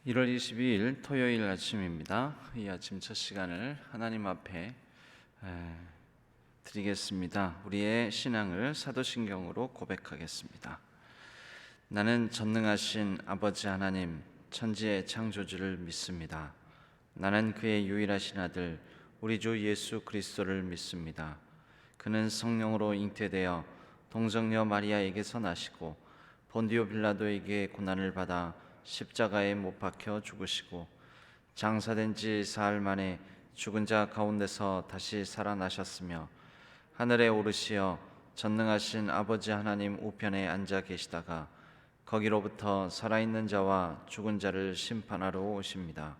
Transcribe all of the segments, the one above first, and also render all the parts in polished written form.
1월 22일 토요일 아침입니다. 이 아침 첫 시간을 하나님 앞에 드리겠습니다. 우리의 신앙을 사도신경으로 고백하겠습니다. 나는 전능하신 아버지 하나님, 천지의 창조주를 믿습니다. 나는 그의 유일하신 아들 우리 주 예수 그리스도를 믿습니다. 그는 성령으로 잉태되어 동정녀 마리아에게서 나시고 본디오 빌라도에게 고난을 받아 십자가에 못 박혀 죽으시고 장사된 지 사흘 만에 죽은 자 가운데서 다시 살아나셨으며 하늘에 오르시어 전능하신 아버지 하나님 우편에 앉아 계시다가 거기로부터 살아있는 자와 죽은 자를 심판하러 오십니다.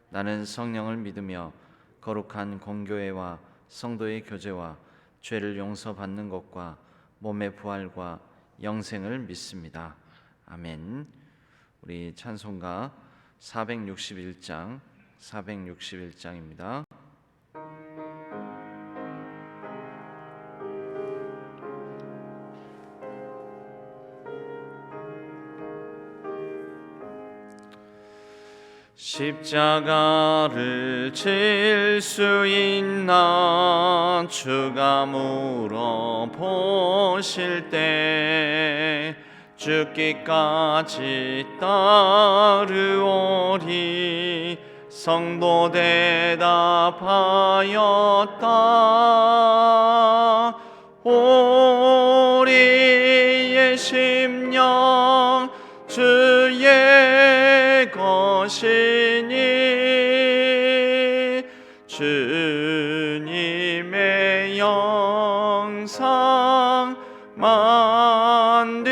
나는 성령을 믿으며 거룩한 공교회와 성도의 교제와 죄를 용서받는 것과 몸의 부활과 영생을 믿습니다. 아멘. 우리 찬송가 461장입니다. 십자가를 질 수 있나 주가 물어보실 때 죽기까지 따르오리 성도 대답하였다. 우리의 심령 주의 것이니 주님의 영상 만드소서.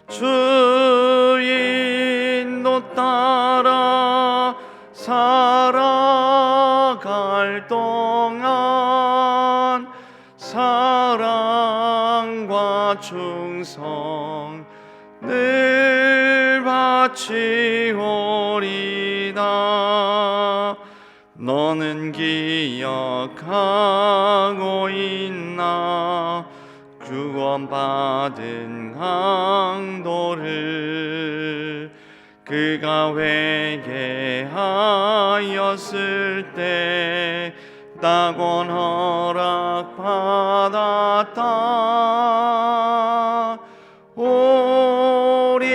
주 인도 따라 살아갈 동안 사랑과 충성 늘 바치오리다. 너는 기억하고 있나 구원받은 강도를 그가 회개하였을 때 낙원 허락받았다. 우리의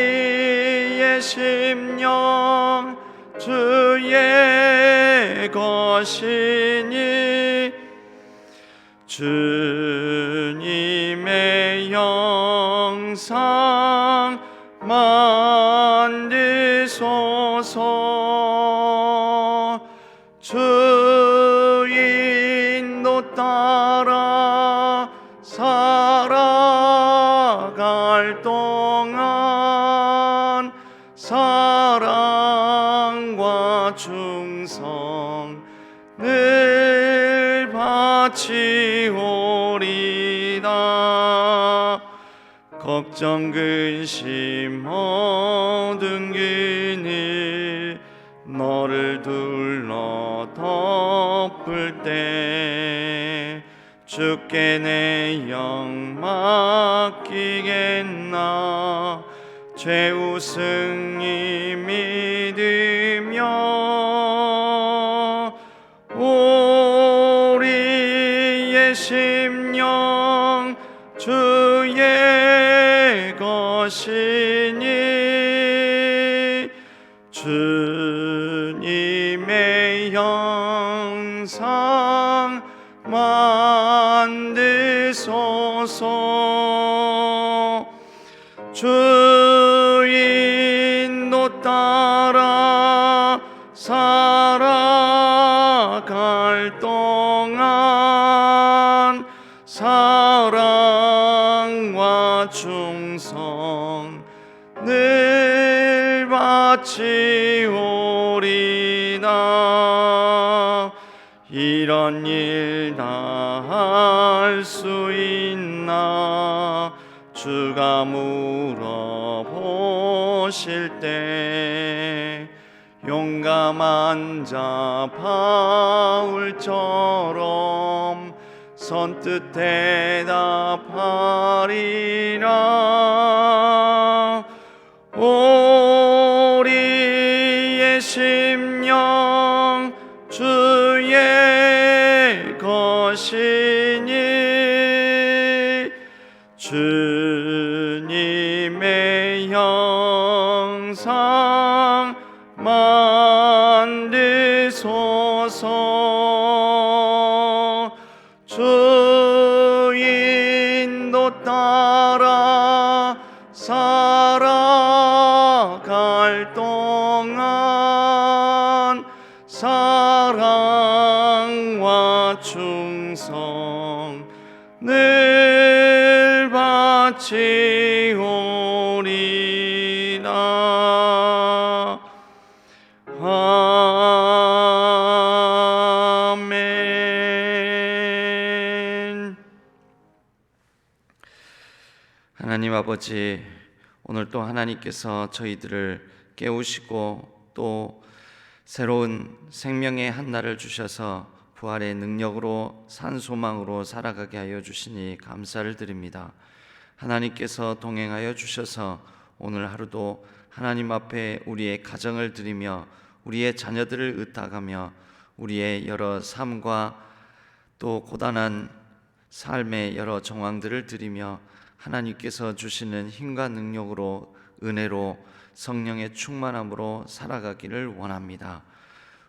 심령 주의 것이니 주님의 영상 만드소서. 주 인도 따라 살아갈 동안 사랑과 충성 늘 바치오리다. 걱정 근심 모든 그늘 너를 둘러 덮을 때 주께 내 영 맡기겠나. 죄우승이 믿으며 우리의 심령 주의 것이니 주님의 영상 만드소서. 주 인도 따라 살아갈 동안 사랑과 충성 늘 바치오리다. 이런 일 다 할 수 있나 주가 물어보실 때 용감한 자 바울처럼 선뜻 대답하리라. 주님의 형상 만드소서. 주 인도 따라 살아갈 동안 사랑과 충성 늘 바치오리라. 아멘. 하나님 아버지, 오늘 또 하나님께서 저희들을 깨우시고 또 새로운 생명의 한날을 주셔서 부활의 능력으로 산 소망으로 살아가게 하여 주시니 감사를 드립니다. 하나님께서 동행하여 주셔서 오늘 하루도 하나님 앞에 우리의 가정을 드리며 우리의 자녀들을 의탁하며 우리의 여러 삶과 또 고단한 삶의 여러 정황들을 드리며 하나님께서 주시는 힘과 능력으로 은혜로 성령의 충만함으로 살아가기를 원합니다.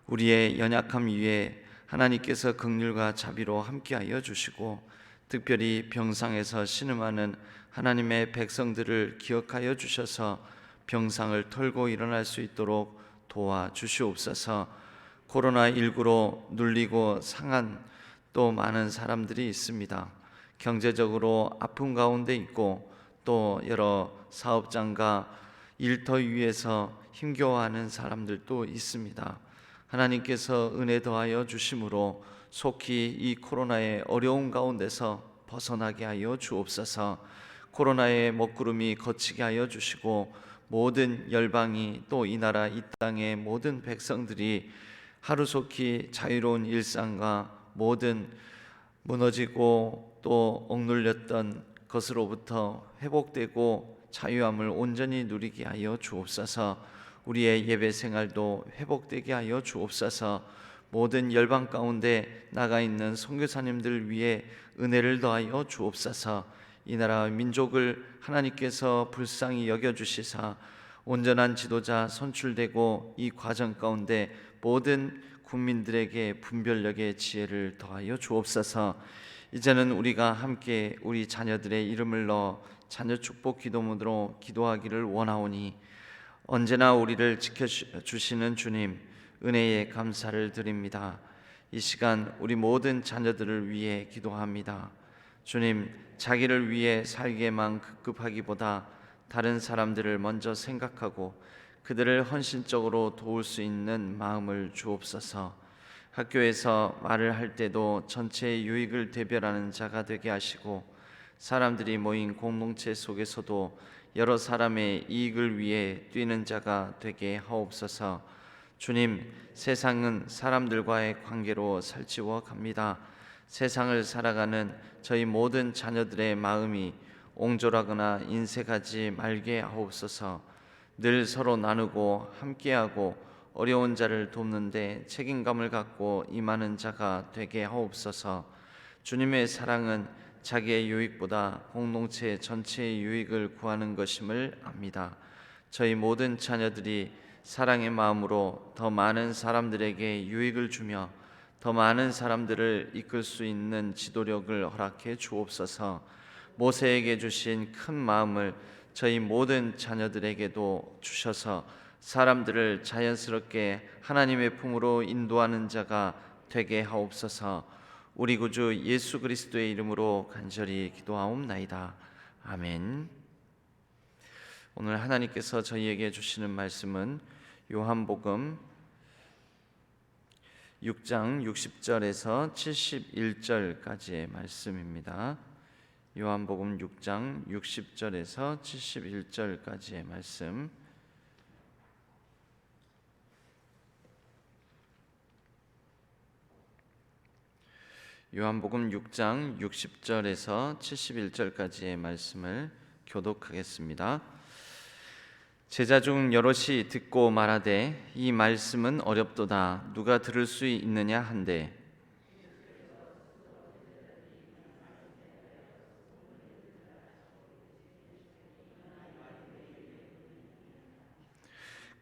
우리의 연약함 위에 하나님께서 긍휼과 자비로 함께하여 주시고 특별히 병상에서 신음하는 하나님의 백성들을 기억하여 주셔서 병상을 털고 일어날 수 있도록 도와주시옵소서. 코로나19로 눌리고 상한 또 많은 사람들이 있습니다. 경제적으로 아픔 가운데 있고 또 여러 사업장과 일터 위에서 힘겨워하는 사람들도 있습니다. 하나님께서 은혜 더하여 주심으로 속히 이 코로나의 어려운 가운데서 벗어나게 하여 주옵소서. 코로나의 먹구름이 거치게 하여 주시고 모든 열방이 또 이 나라 이 땅의 모든 백성들이 하루속히 자유로운 일상과 모든 무너지고 또 억눌렸던 것으로부터 회복되고 자유함을 온전히 누리게 하여 주옵소서. 우리의 예배 생활도 회복되게 하여 주옵소서. 모든 열방 가운데 나가 있는 선교사님들 위해 은혜를 더하여 주옵소서. 이 나라 민족을 하나님께서 불쌍히 여겨주시사 온전한 지도자 선출되고 이 과정 가운데 모든 국민들에게 분별력의 지혜를 더하여 주옵소서. 이제는 우리가 함께 우리 자녀들의 이름을 넣어 자녀 축복 기도문으로 기도하기를 원하오니 언제나 우리를 지켜주시는 주님 은혜에 감사를 드립니다. 이 시간 우리 모든 자녀들을 위해 기도합니다. 주님, 자기를 위해 살기에만 급급하기보다 다른 사람들을 먼저 생각하고 그들을 헌신적으로 도울 수 있는 마음을 주옵소서. 학교에서 말을 할 때도 전체의 유익을 대변하는 자가 되게 하시고 사람들이 모인 공동체 속에서도 여러 사람의 이익을 위해 뛰는 자가 되게 하옵소서. 주님, 세상은 사람들과의 관계로 살찌워 갑니다. 세상을 살아가는 저희 모든 자녀들의 마음이 옹졸하거나 인색하지 말게 하옵소서. 늘 서로 나누고 함께하고 어려운 자를 돕는데 책임감을 갖고 임하는 자가 되게 하옵소서. 주님의 사랑은 자기의 유익보다 공동체 전체의 유익을 구하는 것임을 압니다. 저희 모든 자녀들이 사랑의 마음으로 더 많은 사람들에게 유익을 주며 더 많은 사람들을 이끌 수 있는 지도력을 허락해 주옵소서. 모세에게 주신 큰 마음을 저희 모든 자녀들에게도 주셔서 사람들을 자연스럽게 하나님의 품으로 인도하는 자가 되게 하옵소서. 우리 구주 예수 그리스도의 이름으로 간절히 기도하옵나이다. 아멘. 오늘 하나님께서 저희에게 주시는 말씀은 요한복음 6장 60절에서 71절까지의 말씀입니다. 요한복음 6장 60절에서 71절까지의 말씀. 요한복음 6장 60절에서 71절까지의 말씀을 교독하겠습니다. 제자 중 여럿이 듣고 말하되 이 말씀은 어렵도다 누가 들을 수 있느냐 한데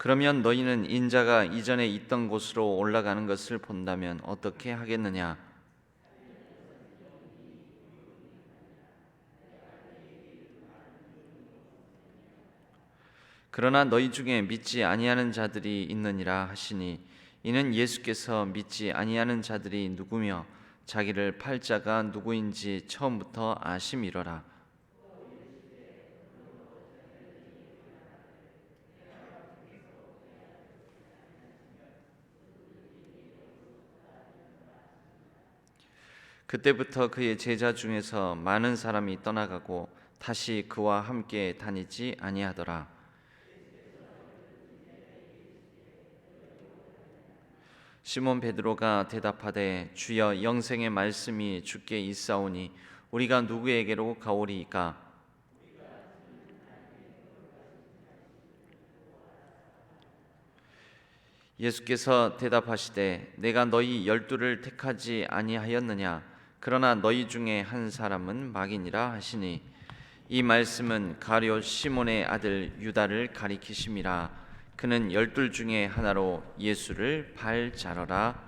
그러면 너희는 인자가 이전에 있던 곳으로 올라가는 것을 본다면 어떻게 하겠느냐? 그러나 너희 중에 믿지 아니하는 자들이 있느니라 하시니, 이는 예수께서 믿지 아니하는 자들이 누구며 자기를 팔 자가 누구인지 처음부터 아심이로라. 그때부터 그의 제자 중에서 많은 사람이 떠나가고 다시 그와 함께 다니지 아니하더라. 시몬 베드로가 대답하되, 주여, 영생의 말씀이 주께 있사오니 우리가 누구에게로 가오리이까? 예수께서 대답하시되, 내가 너희 12를 택하지 아니하였느냐? 그러나 너희 중에 한 사람은 마귀니라 하시니, 이 말씀은 가룟 시몬의 아들 유다를 가리키심이라. 그는 12 중에 하나로 예수를 발자러라.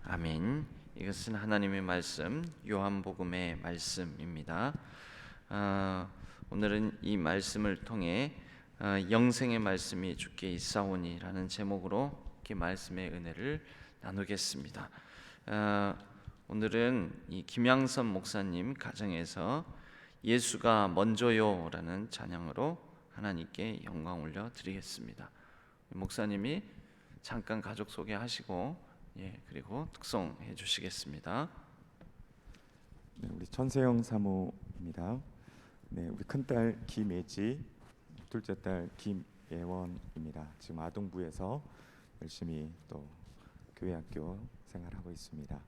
아멘. 이것은 하나님의 말씀, 요한복음의 말씀입니다. 오늘은 이 말씀을 통해 영생의 말씀이 주께 있사오니라는 제목으로 이렇게 말씀의 은혜를 나누겠습니다. 오늘은 이 김양선 목사님 가정에서 예수가 먼저요라는 찬양으로 하나님께 영광 올려 드리겠습니다. 목사님이 잠깐 가족 소개하시고 그리고 특송해 주시겠습니다. 네, 우리 천세영 사모입니다. 네, 우리 큰딸 김예지, 둘째 딸 김예원입니다. 지금 아동부에서 열심히 또 교회학교 생활하고 있습니다.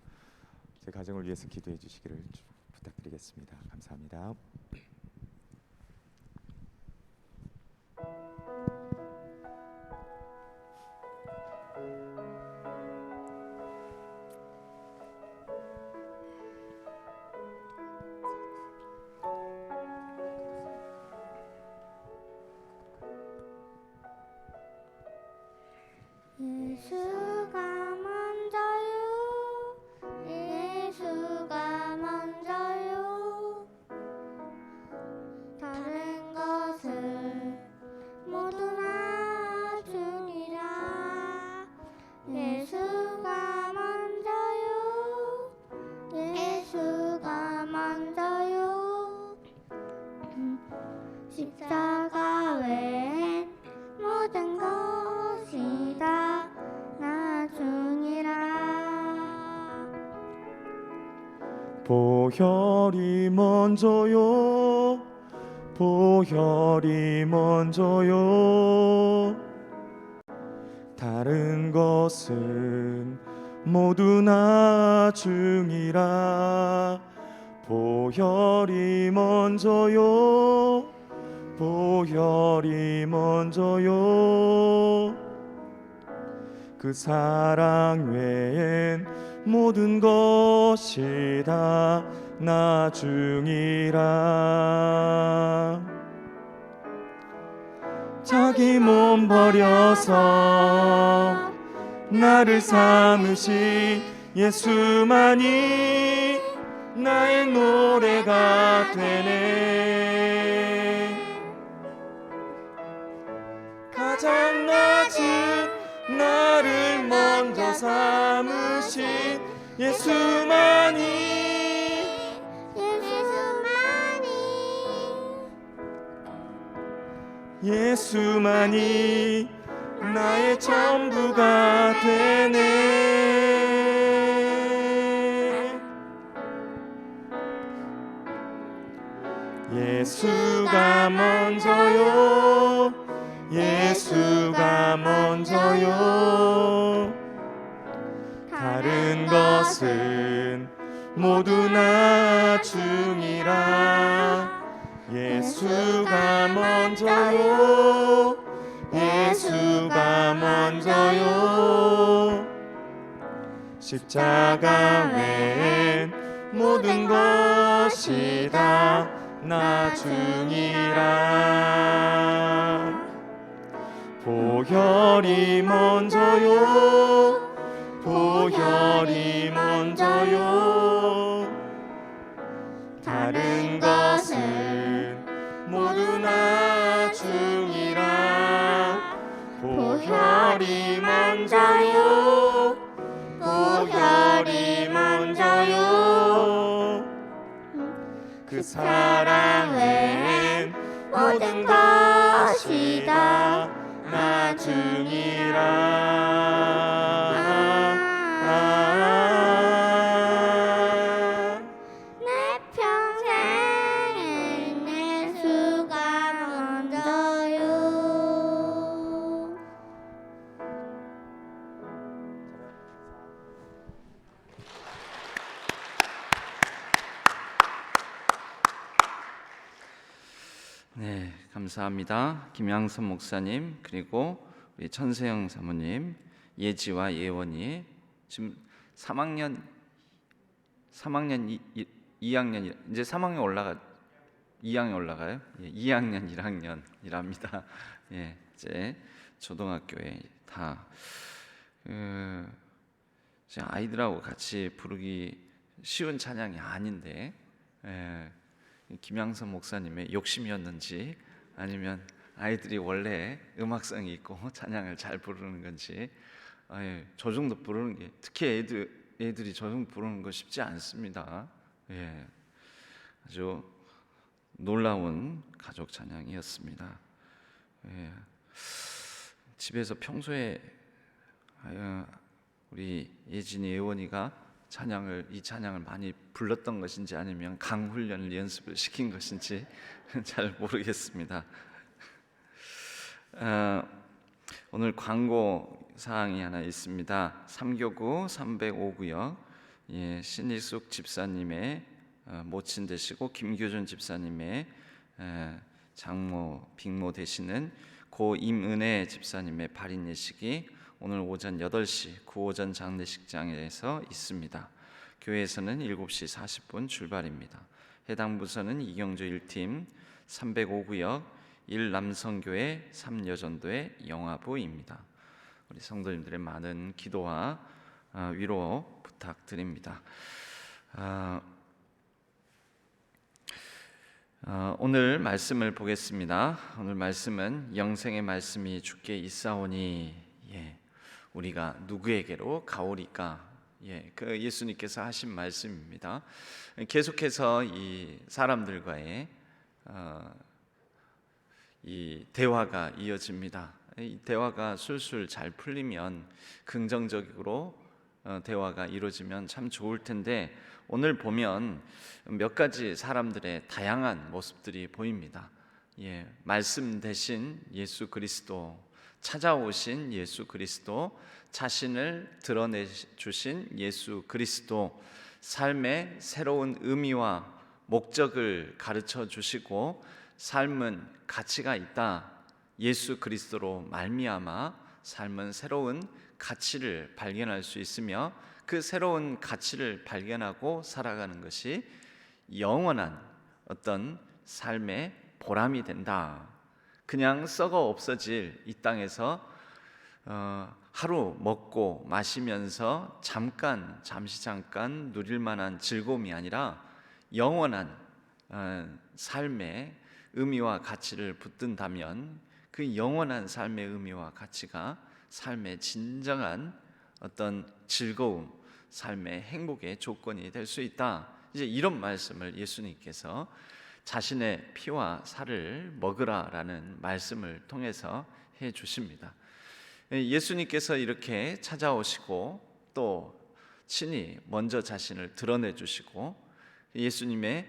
제 가정을 위해서 기도해 주시기를 부탁드리겠습니다. 감사합니다. 예수가 먼저요, 예수가 먼저요. 다른 것을 모두 놔주니라. 예수가 먼저요, 예수가 먼저요. 십자가 외엔 모든 것이 다 나중이라. 보혈이 먼저요, 보혈이 먼저요. 다른 것은 모두 나중이라. 보혈이 먼저요, 보혈이 먼저요. 그 사랑 외엔 모든 것이 다 나중이라. 자기 몸 버려서 나를 삼으신 예수만이 나의 노래가 되네. 가장 낮은 나를 먼저 삼으신 예수만이, 예수만이 나의 전부가 되네. 예수가 먼저요, 예수가 먼저요. 다른 것은 모두 나중이라. 예수가 먼저요, 예수가 먼저요. 십자가 외엔 모든 것이 다 나중이라. 보혈이 먼저요 보혈이 먼저요 다른 것은 모두 나중이라 보혈이 먼저요 보혈이 먼저요 그 사랑 외엔 모든 것이 다 나중이라 내 평생엔 예수가 먼저요. 네, 감사합니다. 김양선 목사님 그리고 우리 천세영 사모님, 예지와 예원이 지금 3학년 2학년 이제 3학년 올라가 2학년 올라가요? 예, 2학년 1학년이랍니다. 예, 이제 초등학교에 다 이제 아이들하고 같이 부르기 쉬운 찬양이 아닌데 김양선 목사님의 욕심이었는지 아니면 아이들이 원래 음악성이 있고 찬양을 잘 부르는 건지 저 정도 부르는 게 특히 애들이 저 정도 부르는 거 쉽지 않습니다. 예, 아주 놀라운 가족 찬양이었습니다. 예, 집에서 평소에 우리 예진이 예원이가 이 찬양을 많이 불렀던 것인지 아니면 강훈련을 연습을 시킨 것인지 잘 모르겠습니다. 오늘 광고 사항이 하나 있습니다. 3교구 305구역 신일숙 집사님의 모친 되시고 김규준 집사님의 장모 빅모 되시는 고 임은혜 집사님의 발인 예식이 오늘 오전 8시 구오전 장례식장에서 있습니다. 교회에서는 7시 40분 출발입니다. 해당 부서는 이경조 1팀 305구역 1남성교회 3여전도의 영화부입니다. 우리 성도님들의 많은 기도와 위로 부탁드립니다. 오늘 말씀을 보겠습니다. 오늘 말씀은 영생의 말씀이 주께 있사오니 우리가 누구에게로 가오리까? 그 예수님께서 하신 말씀입니다. 계속해서 이 사람들과의 이 대화가 이어집니다. 이 대화가 술술 잘 풀리면 긍정적으로 대화가 이루어지면 참 좋을 텐데 오늘 보면 몇 가지 사람들의 다양한 모습들이 보입니다. 말씀 대신 예수 그리스도, 찾아오신 예수 그리스도, 자신을 드러내 주신 예수 그리스도, 삶의 새로운 의미와 목적을 가르쳐 주시고 삶은 가치가 있다. 예수 그리스도로 말미암아 삶은 새로운 가치를 발견할 수 있으며 그 새로운 가치를 발견하고 살아가는 것이 영원한 어떤 삶의 보람이 된다. 그냥 썩어 없어질 이 땅에서 하루 먹고 마시면서 잠시 잠깐 누릴 만한 즐거움이 아니라 영원한 삶의 의미와 가치를 붙든다면 그 영원한 삶의 의미와 가치가 삶의 진정한 어떤 즐거움, 삶의 행복의 조건이 될 수 있다. 이제 이런 말씀을 예수님께서 자신의 피와 살을 먹으라라는 말씀을 통해서 해 주십니다. 예수님께서 이렇게 찾아오시고 또 친히 먼저 자신을 드러내 주시고 예수님의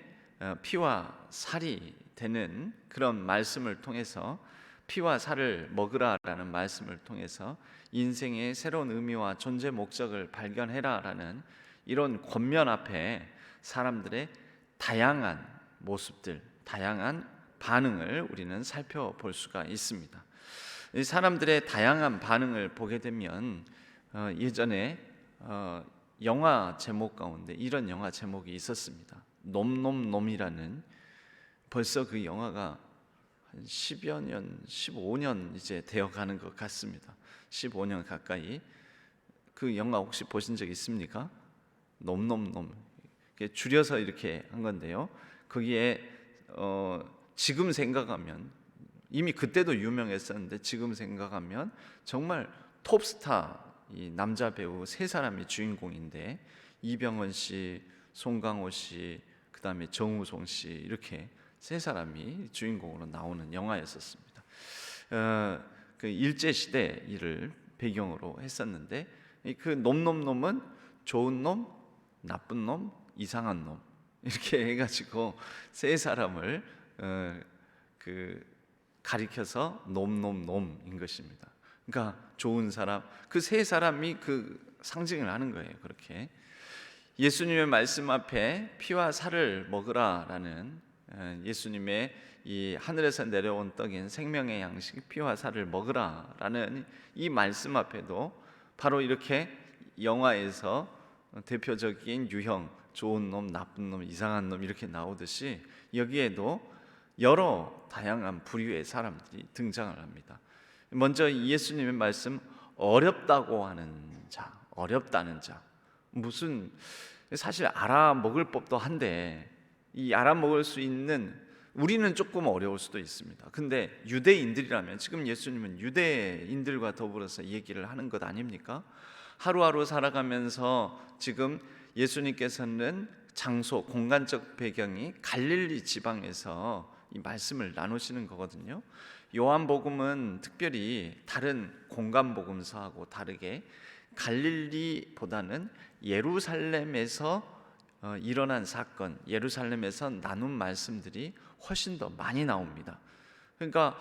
피와 살이 되는 그런 말씀을 통해서 피와 살을 먹으라라는 말씀을 통해서 인생의 새로운 의미와 존재 목적을 발견해라라는 이런 권면 앞에 사람들의 다양한 모습들, 다양한 반응을 우리는 살펴볼 수가 있습니다. 이 사람들의 다양한 반응을 보게 되면 예전에 영화 제목 가운데 이런 영화 제목이 있었습니다. 놈놈놈이라는 벌써 그 영화가 10여 년, 15년 이제 되어가는 것 같습니다. 15년 가까이. 그 영화 혹시 보신 적 있습니까? 놈놈놈. 줄여서 이렇게 한 건데요. 거기에 지금 생각하면, 이미 그때도 유명했었는데 지금 생각하면 정말 톱스타 이 남자 배우 세 사람이 주인공인데, 이병헌 씨, 송강호 씨, 그 다음에 정우성 씨, 이렇게 세 사람이 주인공으로 나오는 영화였었습니다. 그 일제 시대 일을 배경으로 했었는데, 그 놈놈놈은 좋은 놈, 나쁜 놈, 이상한 놈, 이렇게 해가지고 세 사람을 가리켜서 놈놈놈인 것입니다. 그러니까 좋은 사람, 그 세 사람이 그 상징을 하는 거예요. 그렇게 예수님의 말씀 앞에 피와 살을 먹으라라는 예수님의 이 하늘에서 내려온 떡인 생명의 양식 피와 살을 먹으라라는 이 말씀 앞에도 바로 이렇게 영화에서 대표적인 유형, 좋은 놈, 나쁜 놈, 이상한 놈 이렇게 나오듯이 여기에도 여러 다양한 부류의 사람들이 등장을 합니다. 먼저 예수님의 말씀, 어렵다고 하는 자, 어렵다는 자, 무슨 사실 알아먹을 법도 한데, 이 알아먹을 수 있는, 우리는 조금 어려울 수도 있습니다. 근데 유대인들이라면, 지금 예수님은 유대인들과 더불어서 얘기를 하는 것 아닙니까? 하루하루 살아가면서 지금 예수님께서는 장소, 공간적 배경이 갈릴리 지방에서 이 말씀을 나누시는 거거든요. 요한복음은 특별히 다른 공간복음서하고 다르게 갈릴리보다는 예루살렘에서 일어난 사건, 예루살렘에서 나눈 말씀들이 훨씬 더 많이 나옵니다. 그러니까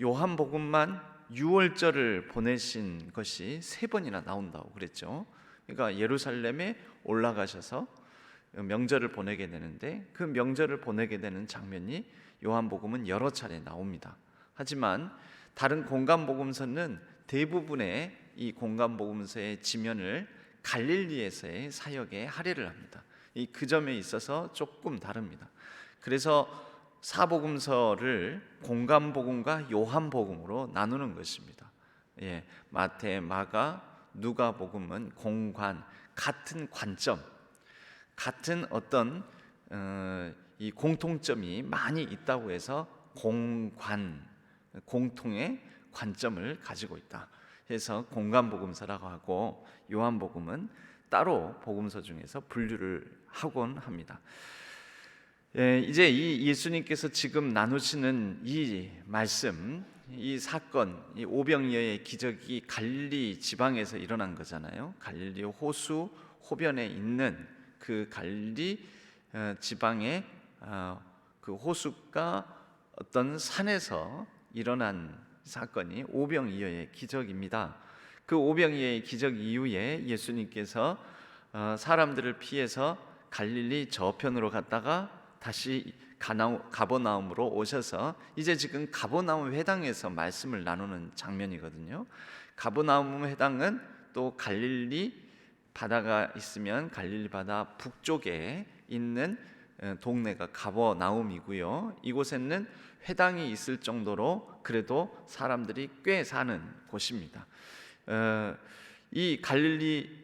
요한복음만 6월절을 보내신 것이 3번이나 나온다고 그랬죠. 그러니까 예루살렘에 올라가셔서 명절을 보내게 되는데, 그 명절을 보내게 되는 장면이 요한복음은 여러 차례 나옵니다. 하지만 다른 공간복음서는 대부분의 이 공간복음서의 지면을 갈릴리에서의 사역에 할애를 합니다. 그 점에 있어서 조금 다릅니다. 그래서 사복음서를 공간복음과 요한복음으로 나누는 것입니다. 마태, 마가, 누가복음은 공관, 같은 관점, 같은 어떤 이 공통점이 많이 있다고 해서 공관, 공통의 관점을 가지고 있다 해서 공간복음서라고 하고, 요한복음은 따로 복음서 중에서 분류를 하곤 합니다. 이제 이 예수님께서 지금 나누시는 이 말씀, 이 사건, 이 오병이어의 기적이 갈릴리 지방에서 일어난 거잖아요. 갈릴리 호수 호변에 있는 그 갈릴리 지방의 그 호숫가 어떤 산에서 일어난 사건이 오병이어의 기적입니다. 그 오병이어의 기적 이후에 예수님께서 사람들을 피해서 갈릴리 저편으로 갔다가 다시 가버나움으로 오셔서 이제 지금 가버나움 회당에서 말씀을 나누는 장면이거든요. 가버나움 회당은 또 갈릴리 바다가 있으면 갈릴리 바다 북쪽에 있는 동네가 가버나움이고요. 이곳에는 회당이 있을 정도로 그래도 사람들이 꽤 사는 곳입니다. 이 갈릴리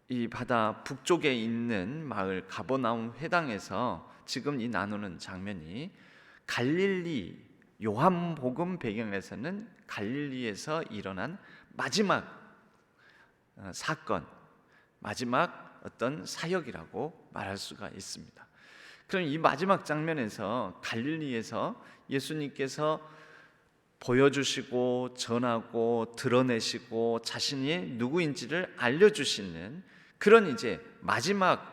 이 바다 북쪽에 있는 마을 가버나움 회당에서 지금 이 나누는 장면이 갈릴리, 요한복음 배경에서는 갈릴리에서 일어난 마지막 사건, 마지막 어떤 사역이라고 말할 수가 있습니다. 그럼 이 마지막 장면에서 갈릴리에서 예수님께서 보여주시고 전하고 드러내시고 자신이 누구인지를 알려주시는 그런 이제 마지막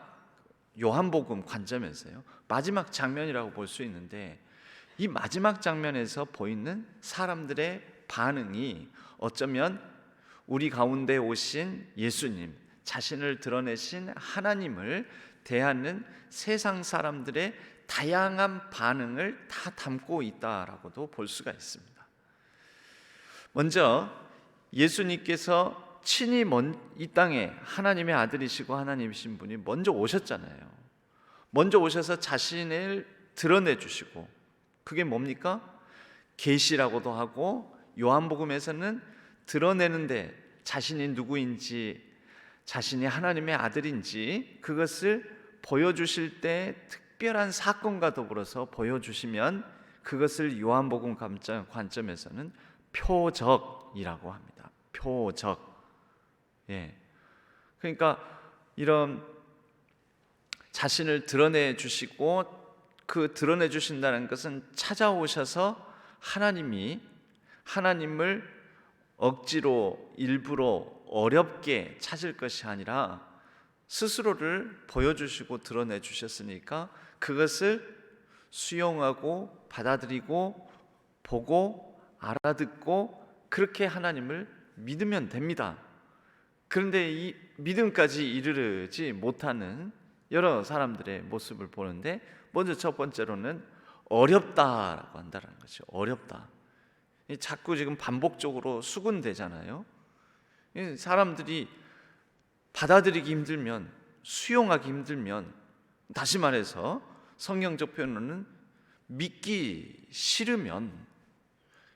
요한복음 관점에서요, 마지막 장면이라고 볼 수 있는데, 이 마지막 장면에서 보이는 사람들의 반응이 어쩌면 우리 가운데 오신 예수님, 자신을 드러내신 하나님을 대하는 세상 사람들의 다양한 반응을 다 담고 있다라고도 볼 수가 있습니다. 먼저 예수님께서 친히 이 땅에 하나님의 아들이시고 하나님이신 분이 먼저 오셨잖아요. 먼저 오셔서 자신을 드러내 주시고, 그게 뭡니까? 계시라고도 하고 요한복음에서는 드러내는데 자신이 누구인지, 자신이 하나님의 아들인지 그것을 보여주실 때 특별한 사건과 더불어서 보여주시면 그것을 요한복음 관점에서는 표적이라고 합니다. 표적. 예. 그러니까 이런 자신을 드러내 주시고, 그 드러내 주신다는 것은 찾아오셔서 하나님을 억지로 일부러 어렵게 찾을 것이 아니라 스스로를 보여주시고 드러내 주셨으니까 그것을 수용하고 받아들이고 보고 알아듣고 그렇게 하나님을 믿으면 됩니다. 그런데 이 믿음까지 이르지 못하는 여러 사람들의 모습을 보는데, 먼저 첫 번째로는 어렵다라고 한다는 거죠. 어렵다. 자꾸 지금 반복적으로 수군되잖아요. 사람들이 받아들이기 힘들면, 수용하기 힘들면, 다시 말해서 성경적 표현으로는 믿기 싫으면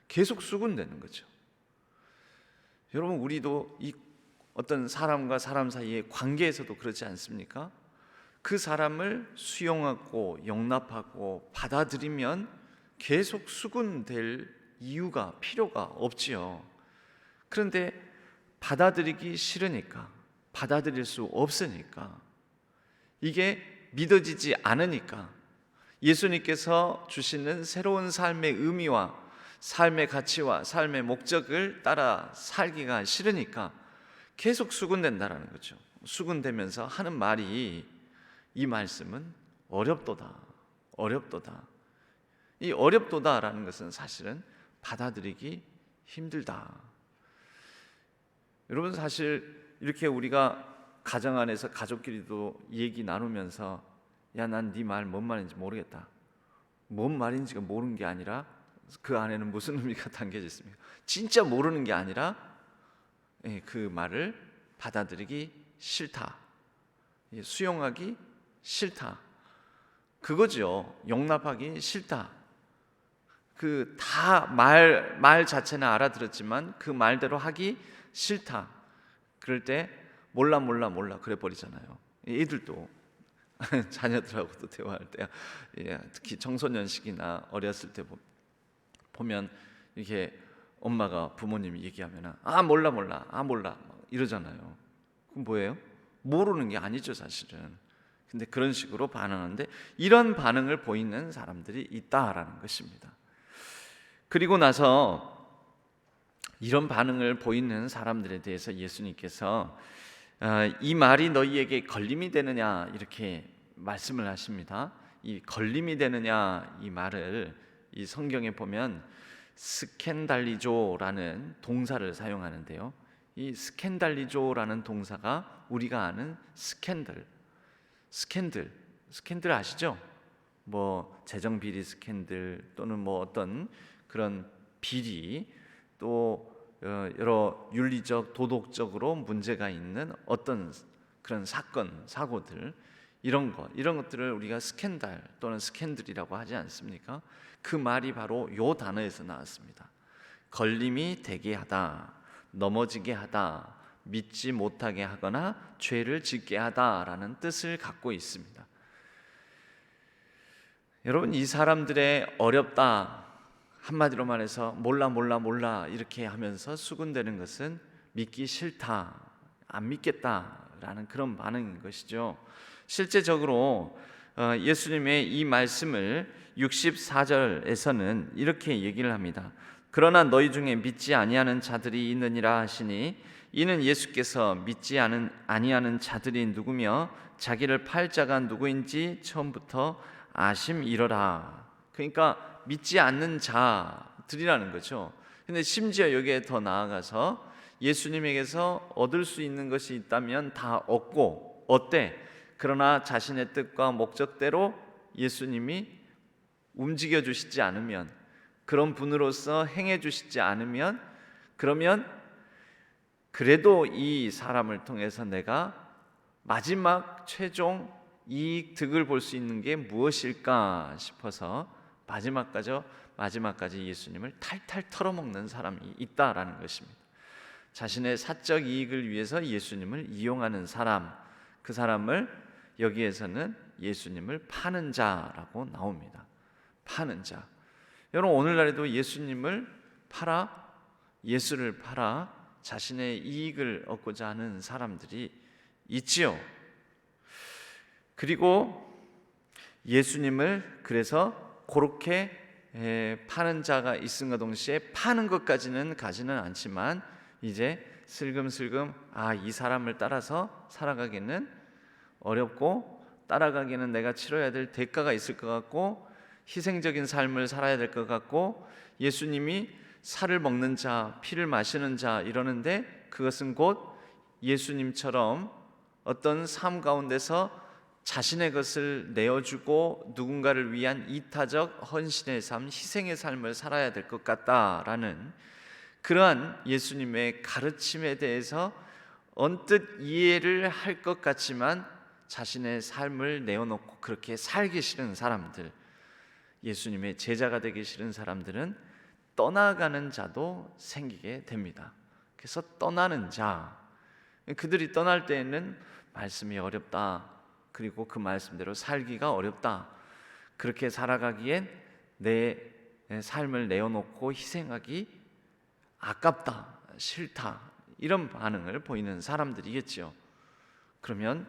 계속 수군되는 거죠. 여러분, 우리도 이 어떤 사람과 사람 사이의 관계에서도 그렇지 않습니까? 그 사람을 수용하고 용납하고 받아들이면 계속 수군될 이유가, 필요가 없지요. 그런데 받아들이기 싫으니까, 받아들일 수 없으니까, 이게 믿어지지 않으니까, 예수님께서 주시는 새로운 삶의 의미와 삶의 가치와 삶의 목적을 따라 살기가 싫으니까 계속 수군된다라는 거죠. 수군되면서 하는 말이, 이 말씀은 어렵도다, 어렵도다. 이 어렵도다라는 것은 사실은 받아들이기 힘들다. 여러분, 사실 이렇게 우리가 가정 안에서 가족끼리도 얘기 나누면서, 야, 난 네 말 뭔 말인지 모르겠다, 뭔 말인지가 모르는 게 아니라 그 안에는 무슨 의미가 담겨져 있습니까? 진짜 모르는 게 아니라 그 말을 받아들이기 싫다, 수용하기 싫다, 그거죠. 용납하기 싫다. 그 다 말 자체는 알아들었지만 그 말대로 하기 싫다. 그럴 때 몰라 그래 버리잖아요. 애들도 자녀들하고도 대화할 때, 특히 청소년 시기나 어렸을 때 보면 이렇게 엄마가, 부모님이 얘기하면 몰라 이러잖아요. 그럼 뭐예요? 모르는 게 아니죠, 사실은. 근데 그런 식으로 반응하는데, 이런 반응을 보이는 사람들이 있다라는 것입니다. 그리고 나서 이런 반응을 보이는 사람들에 대해서 예수님께서 이 말이 너희에게 걸림이 되느냐, 이렇게 말씀을 하십니다. 이 걸림이 되느냐, 이 말을 이 성경에 보면 스캔달리조라는 동사를 사용하는데요. 이 스캔달리조라는 동사가 우리가 아는 스캔들 아시죠? 뭐 재정 비리 스캔들, 또는 뭐 어떤 그런 비리, 또 여러 윤리적, 도덕적으로 문제가 있는 어떤 그런 사건, 사고들, 이런 것들을 우리가 스캔들 또는 스캔들이라고 하지 않습니까? 그 말이 바로 요 단어에서 나왔습니다. 걸림이 되게 하다, 넘어지게 하다, 믿지 못하게 하거나 죄를 짓게 하다라는 뜻을 갖고 있습니다. 여러분, 이 사람들의 어렵다, 한마디로 말해서 몰라 이렇게 하면서 수군되는 것은 믿기 싫다, 안 믿겠다라는 그런 반응인 것이죠. 실제적으로 예수님의 이 말씀을 64절에서는 이렇게 얘기를 합니다. 그러나 너희 중에 믿지 아니하는 자들이 있느니라 하시니, 이는 예수께서 믿지 아니하는 자들이 누구며 자기를 팔 자가 누구인지 처음부터 아심이러라. 그러니까 믿지 않는 자들이라는 거죠. 근데 심지어 여기에 더 나아가서 예수님에게서 얻을 수 있는 것이 있다면 다 얻고, 어때? 그러나 자신의 뜻과 목적대로 예수님이 움직여 주시지 않으면, 그런 분으로서 행해 주시지 않으면, 그러면 그래도 이 사람을 통해서 내가 마지막 최종 이익 득을 볼 수 있는 게 무엇일까 싶어서 마지막까지 예수님을 탈탈 털어먹는 사람이 있다라는 것입니다. 자신의 사적 이익을 위해서 예수님을 이용하는 사람, 그 사람을 여기에서는 예수님을 파는 자라고 나옵니다. 파는 자. 여러분, 오늘날에도 예수님을 팔아, 예수를 팔아 자신의 이익을 얻고자 하는 사람들이 있지요. 그리고 예수님을 그래서 그렇게 파는 자가 있음과 동시에 파는 것까지는 가지는 않지만 이제 슬금슬금 이 사람을 따라서 살아가기는 어렵고 따라가기는 내가 치러야 될 대가가 있을 것 같고 희생적인 삶을 살아야 될 것 같고 예수님이 살을 먹는 자, 피를 마시는 자 이러는데 그것은 곧 예수님처럼 어떤 삶 가운데서 자신의 것을 내어주고 누군가를 위한 이타적 헌신의 삶, 희생의 삶을 살아야 될 것 같다라는 그러한 예수님의 가르침에 대해서 언뜻 이해를 할 것 같지만 자신의 삶을 내어놓고 그렇게 살기 싫은 사람들, 예수님의 제자가 되기 싫은 사람들은 떠나가는 자도 생기게 됩니다. 그래서 떠나는 자, 그들이 떠날 때에는 말씀이 어렵다, 그리고 그 말씀대로 살기가 어렵다, 그렇게 살아가기엔 내 삶을 내어놓고 희생하기 아깝다, 싫다, 이런 반응을 보이는 사람들이겠죠. 그러면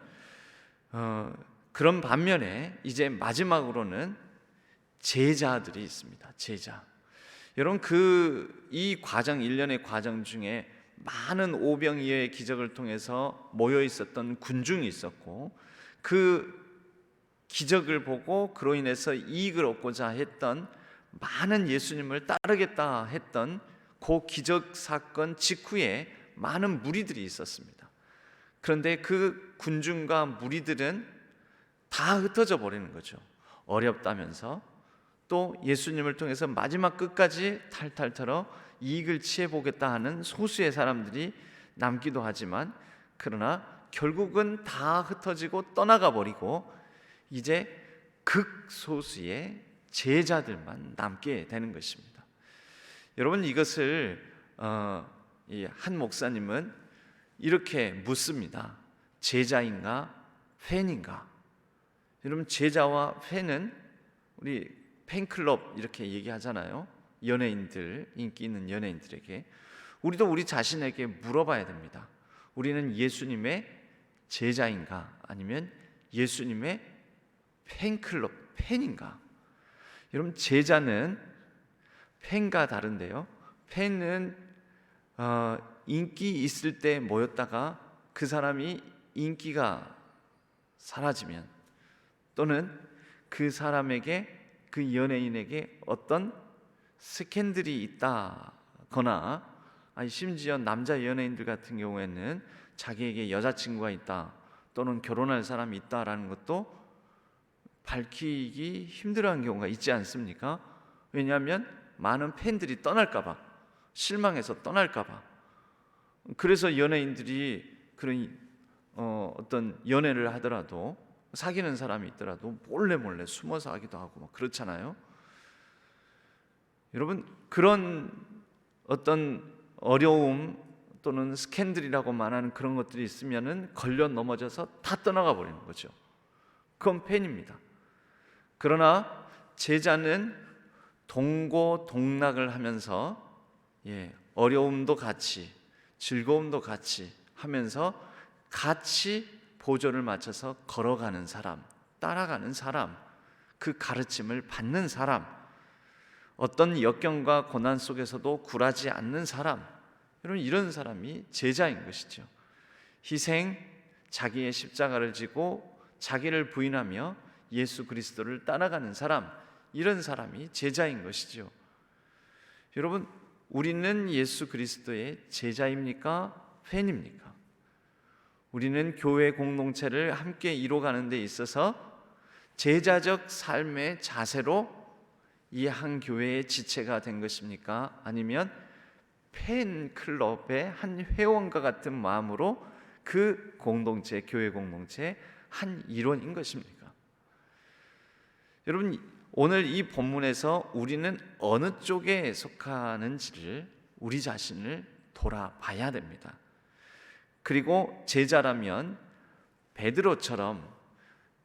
그런 반면에 이제 마지막으로는 제자들이 있습니다. 제자. 여러분, 이 과정, 일련의 과정 중에 많은 오병이어의 기적을 통해서 모여 있었던 군중이 있었고 그 기적을 보고 그로 인해서 이익을 얻고자 했던 많은 예수님을 따르겠다 했던 그 기적 사건 직후에 많은 무리들이 있었습니다. 그런데 그 군중과 무리들은 다 흩어져 버리는 거죠. 어렵다면서 또 예수님을 통해서 마지막 끝까지 탈탈 털어 이익을 취해보겠다 하는 소수의 사람들이 남기도 하지만 그러나 결국은 다 흩어지고 떠나가 버리고 이제 극소수의 제자들만 남게 되는 것입니다. 여러분, 이것을 한 목사님은 이렇게 묻습니다. 제자인가 팬인가? 여러분, 제자와 팬은 우리 팬클럽 이렇게 얘기하잖아요. 연예인들, 인기 있는 연예인들에게 우리도 우리 자신에게 물어봐야 됩니다. 우리는 예수님의 제자인가 아니면 예수님의 팬클럽 팬인가? 여러분, 제자는 팬과 다른데요, 팬은 인기 있을 때 모였다가 그 사람이 인기가 사라지면 또는 그 사람에게, 그 연예인에게 어떤 스캔들이 있다거나 심지어 남자 연예인들 같은 경우에는 자기에게 여자친구가 있다 또는 결혼할 사람이 있다라는 것도 밝히기 힘들어하는 경우가 있지 않습니까? 왜냐하면 많은 팬들이 떠날까 봐, 실망해서 떠날까 봐. 그래서 연예인들이 그런 어떤 연애를 하더라도, 사귀는 사람이 있더라도 몰래 숨어서 하기도 하고 막 그렇잖아요. 여러분, 그런 어떤 어려움 또는 스캔들이라고 말하는 그런 것들이 있으면은 걸려 넘어져서 다 떠나가 버리는 거죠. 그건 팬입니다. 그러나 제자는 동고동락을 하면서 어려움도 같이 즐거움도 같이 하면서 같이 보조를 맞춰서 걸어가는 사람, 따라가는 사람, 그 가르침을 받는 사람, 어떤 역경과 고난 속에서도 굴하지 않는 사람, 여러분, 이런 사람이 제자인 것이죠. 희생, 자기의 십자가를 지고 자기를 부인하며 예수 그리스도를 따라가는 사람, 이런 사람이 제자인 것이죠. 여러분, 우리는 예수 그리스도의 제자입니까? 팬입니까? 우리는 교회 공동체를 함께 이뤄가는 데 있어서 제자적 삶의 자세로 이 한 교회의 지체가 된 것입니까? 아니면 팬클럽의 한 회원과 같은 마음으로 그 공동체, 교회 공동체의 한 일원인 것입니까? 여러분, 오늘 이 본문에서 우리는 어느 쪽에 속하는지를 우리 자신을 돌아봐야 됩니다. 그리고 제자라면 베드로처럼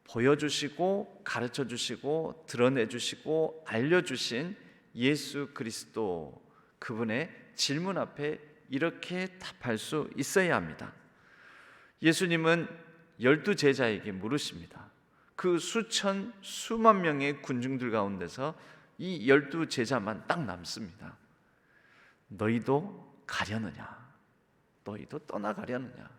보여주시고 가르쳐주시고 드러내주시고 알려주신 예수 그리스도, 그분의 질문 앞에 이렇게 답할 수 있어야 합니다. 예수님은 12 제자에게 물으십니다. 그 수만 명의 군중들 가운데서 이 12 제자만 딱 남습니다. 너희도 가려느냐? 너희도 떠나가려느냐?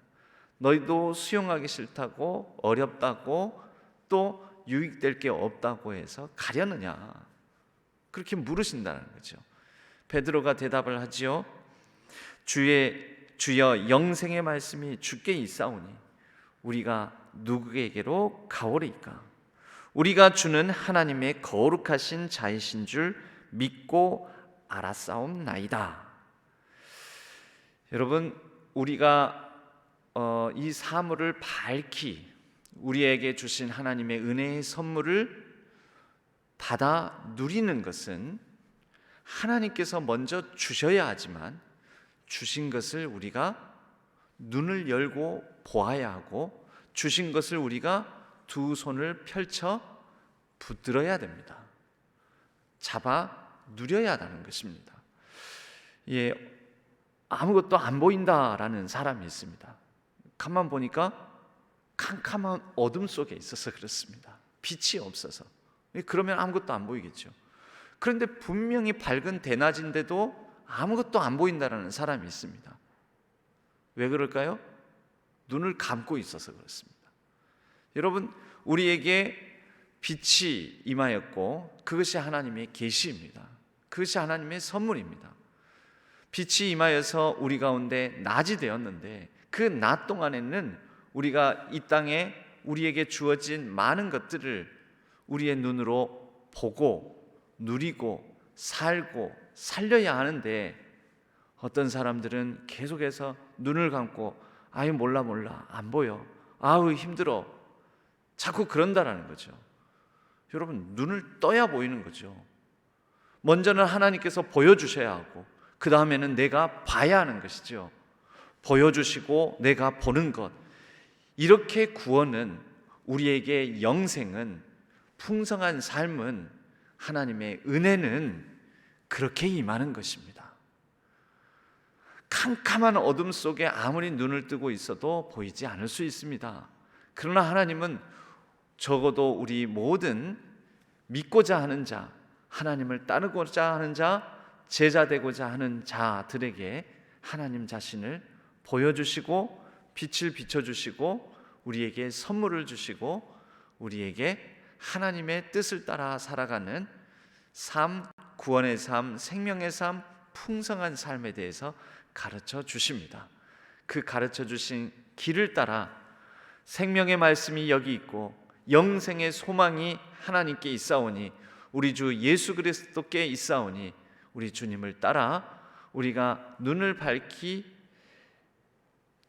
너희도 수용하기 싫다고, 어렵다고, 또 유익될 게 없다고 해서 가려느냐? 그렇게 물으신다는 거죠. 베드로가 대답을 하지요. 주여, 영생의 말씀이 주께 있사오니 우리가 누구에게로 가오리이까? 우리가 주는 하나님의 거룩하신 자이신 줄 믿고 알았사옵나이다. 여러분, 우리가 이 사물을 밝히 우리에게 주신 하나님의 은혜의 선물을 받아 누리는 것은 하나님께서 먼저 주셔야 하지만 주신 것을 우리가 눈을 열고 보아야 하고 주신 것을 우리가 두 손을 펼쳐 붙들어야 됩니다. 잡아 누려야 하는 것입니다. 아무것도 안 보인다라는 사람이 있습니다. 가만 보니까 캄캄한 어둠 속에 있어서 그렇습니다. 빛이 없어서. 그러면 아무것도 안 보이겠죠. 그런데 분명히 밝은 대낮인데도 아무것도 안 보인다라는 사람이 있습니다. 왜 그럴까요? 눈을 감고 있어서 그렇습니다. 여러분, 우리에게 빛이 임하였고 그것이 하나님의 계시입니다. 그것이 하나님의 선물입니다. 빛이 임하여서 우리 가운데 낮이 되었는데 그 낮 동안에는 우리가 이 땅에 우리에게 주어진 많은 것들을 우리의 눈으로 보고 누리고 살고 살려야 하는데 어떤 사람들은 계속해서 눈을 감고 아유 몰라 안 보여, 아우 힘들어, 자꾸 그런다라는 거죠. 여러분, 눈을 떠야 보이는 거죠. 먼저는 하나님께서 보여주셔야 하고 그 다음에는 내가 봐야 하는 것이죠. 보여주시고 내가 보는 것, 이렇게 구원은, 우리에게 영생은, 풍성한 삶은, 하나님의 은혜는 그렇게 임하는 것입니다. 캄캄한 어둠 속에 아무리 눈을 뜨고 있어도 보이지 않을 수 있습니다. 그러나 하나님은 적어도 우리 모든 믿고자 하는 자, 하나님을 따르고자 하는 자, 제자 되고자 하는 자들에게 하나님 자신을 보여주시고 빛을 비춰주시고 우리에게 선물을 주시고 우리에게 하나님의 뜻을 따라 살아가는 삶, 구원의 삶, 생명의 삶, 풍성한 삶에 대해서 가르쳐 주십니다. 그 가르쳐 주신 길을 따라 생명의 말씀이 여기 있고 영생의 소망이 하나님께 있사오니 우리 주 예수 그리스도께 있사오니 우리 주님을 따라 우리가 눈을 밝히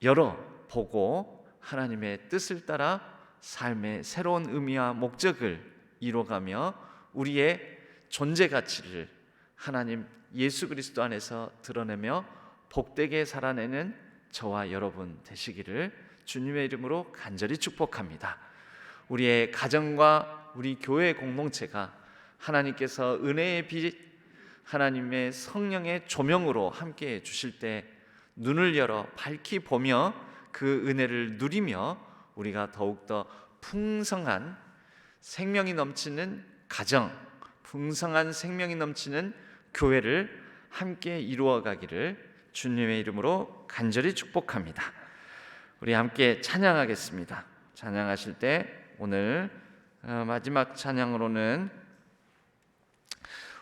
열어 보고 하나님의 뜻을 따라 삶의 새로운 의미와 목적을 이뤄가며 우리의 존재 가치를 하나님 예수 그리스도 안에서 드러내며 복되게 살아내는 저와 여러분 되시기를 주님의 이름으로 간절히 축복합니다. 우리의 가정과 우리 교회 공동체가 하나님께서 은혜의 빛, 하나님의 성령의 조명으로 함께해 주실 때 눈을 열어 밝히 보며 그 은혜를 누리며 우리가 더욱더 풍성한 생명이 넘치는 가정, 풍성한 생명이 넘치는 교회를 함께 이루어가기를 주님의 이름으로 간절히 축복합니다. 우리 함께 찬양하겠습니다. 찬양하실 때 오늘 마지막 찬양으로는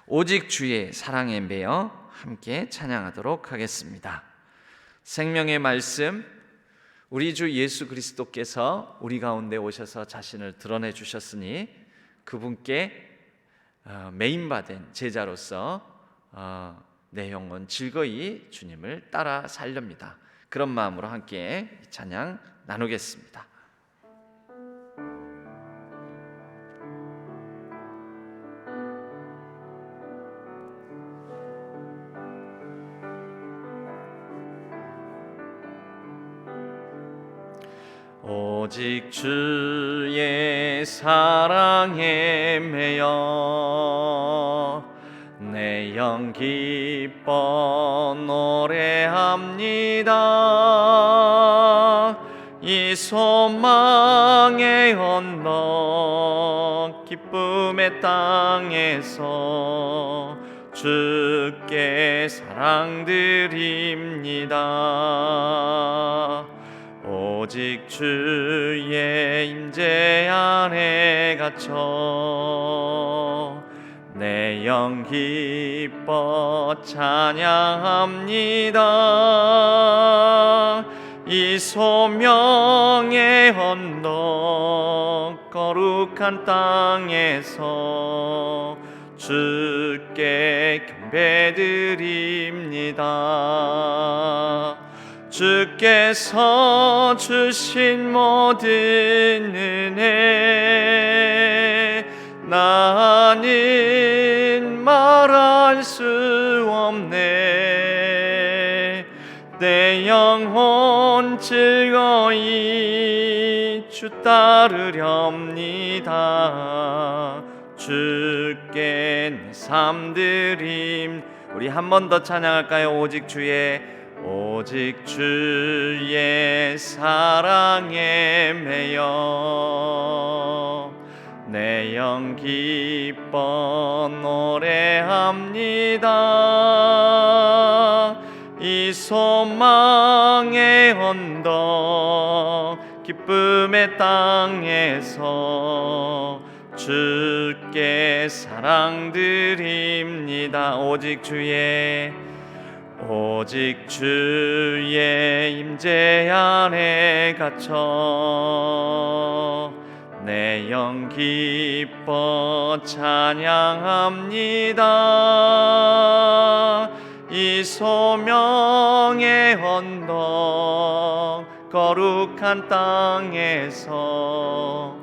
오직 주의 사랑에 매여 함께 찬양하도록 하겠습니다. 생명의 말씀, 우리 주 예수 그리스도께서 우리 가운데 오셔서 자신을 드러내 주셨으니 그분께 매임받은 제자로서 내 영혼 즐거이 주님을 따라 살렵니다. 그런 마음으로 함께 찬양 나누겠습니다. 오직 주의 사랑에 매여 내 영 기뻐 노래합니다. 이 소망의 언덕 기쁨의 땅에서 주께 사랑드립니다. 오직 주의 임재 안에 갇혀 내 영 기뻐 찬양합니다. 이 소명의 언덕 거룩한 땅에서 주께 경배드립니다. 주께서 주신 모든 은혜 나는 말할 수 없네. 내 영혼 즐거이 주 따르렵니다. 주께 내 삶 드림. 우리 한 번 더 찬양할까요? 오직 주의 사랑에 매여 내 영 기뻐 노래합니다. 이 소망의 언덕 기쁨의 땅에서 주께 사랑드립니다. 오직 주의 임재 안에 갇혀 내 영 기뻐 찬양합니다. 이 소명의 언덕 거룩한 땅에서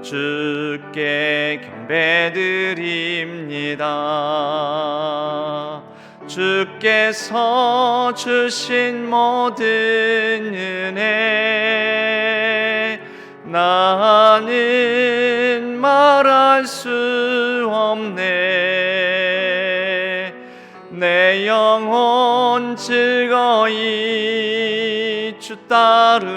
주께 경배드립니다. 주께서 주신 모든 은혜 나는 말할 수 없네. 내 영혼 즐거이 주 따르렵니다.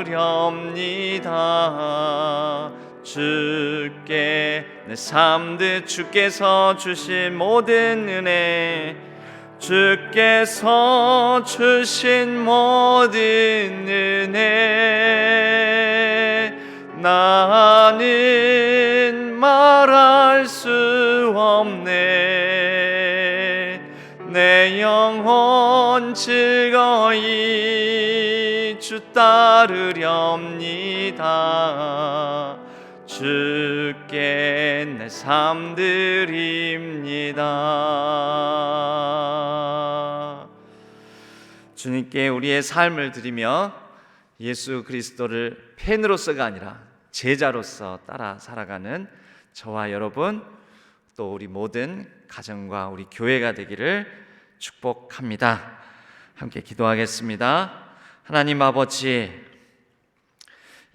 주께 내 삶들 주께서 주신 모든 은혜 주께서 주신 모든 은혜 나는 말할 수 없네. 내 영혼 즐거이 주 따르렵니다. 주께 내 삶 드립니다. 주님께 우리의 삶을 드리며 예수 그리스도를 팬으로서가 아니라 제자로서 따라 살아가는 저와 여러분 또 우리 모든 가정과 우리 교회가 되기를 축복합니다. 함께 기도하겠습니다. 하나님 아버지,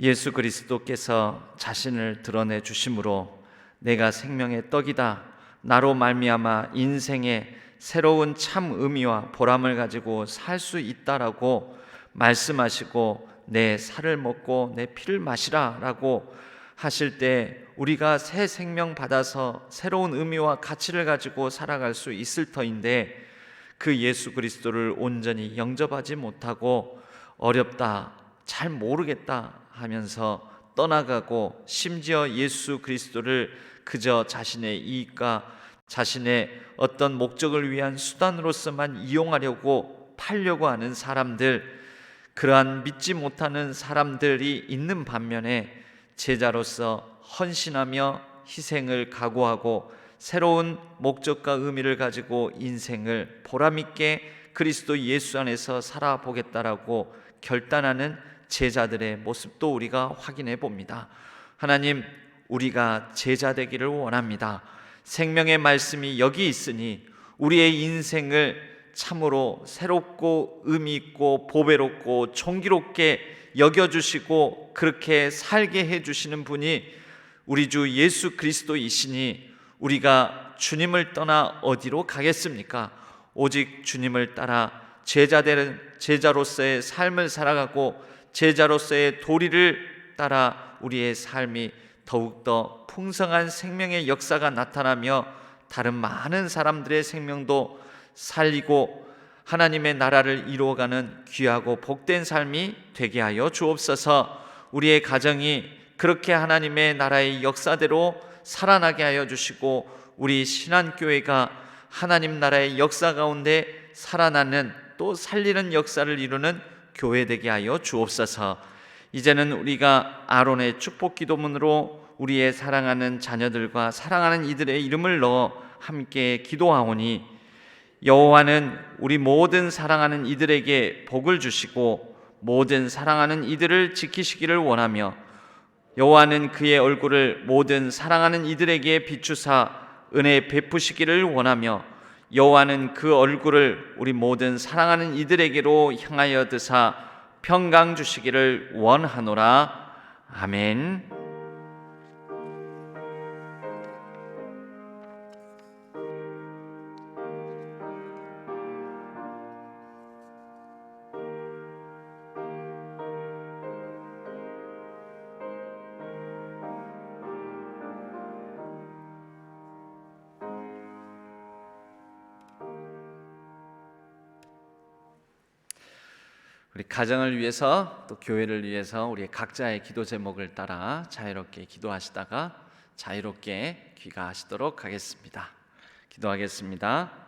예수 그리스도께서 자신을 드러내 주심으로 내가 생명의 떡이다, 나로 말미암아 인생의 새로운 참 의미와 보람을 가지고 살 수 있다라고 말씀하시고 내 살을 먹고 내 피를 마시라 라고 하실 때 우리가 새 생명 받아서 새로운 의미와 가치를 가지고 살아갈 수 있을 터인데 그 예수 그리스도를 온전히 영접하지 못하고 어렵다, 잘 모르겠다 하면서 떠나가고 심지어 예수 그리스도를 그저 자신의 이익과 자신의 어떤 목적을 위한 수단으로서만 이용하려고 팔려고 하는 사람들, 그러한 믿지 못하는 사람들이 있는 반면에 제자로서 헌신하며 희생을 각오하고 새로운 목적과 의미를 가지고 인생을 보람있게 그리스도 예수 안에서 살아보겠다라고 결단하는 제자들의 모습도 우리가 확인해 봅니다. 하나님, 우리가 제자 되기를 원합니다. 생명의 말씀이 여기 있으니 우리의 인생을 참으로 새롭고 의미 있고 보배롭고 존귀롭게 여겨주시고 그렇게 살게 해주시는 분이 우리 주 예수 그리스도이시니 우리가 주님을 떠나 어디로 가겠습니까? 오직 주님을 따라 제자로서의 삶을 살아가고 제자로서의 도리를 따라 우리의 삶이 더욱더 풍성한 생명의 역사가 나타나며 다른 많은 사람들의 생명도 살리고 하나님의 나라를 이루어가는 귀하고 복된 삶이 되게 하여 주옵소서. 우리의 가정이 그렇게 하나님의 나라의 역사대로 살아나게 하여 주시고 우리 신한교회가 하나님 나라의 역사 가운데 살아나는 또 살리는 역사를 이루는 교회 되게 하여 주옵소서. 이제는 우리가 아론의 축복 기도문으로 우리의 사랑하는 자녀들과 사랑하는 이들의 이름을 넣어 함께 기도하오니 여호와는 우리 모든 사랑하는 이들에게 복을 주시고 모든 사랑하는 이들을 지키시기를 원하며 여호와는 그의 얼굴을 모든 사랑하는 이들에게 비추사 은혜 베푸시기를 원하며 여호와는 그 얼굴을 우리 모든 사랑하는 이들에게로 향하여 드사 평강 주시기를 원하노라. 아멘. 우리 가정을 위해서 또 교회를 위해서 우리 각자의 기도 제목을 따라 자유롭게 기도하시다가 자유롭게 귀가하시도록 하겠습니다. 기도하겠습니다.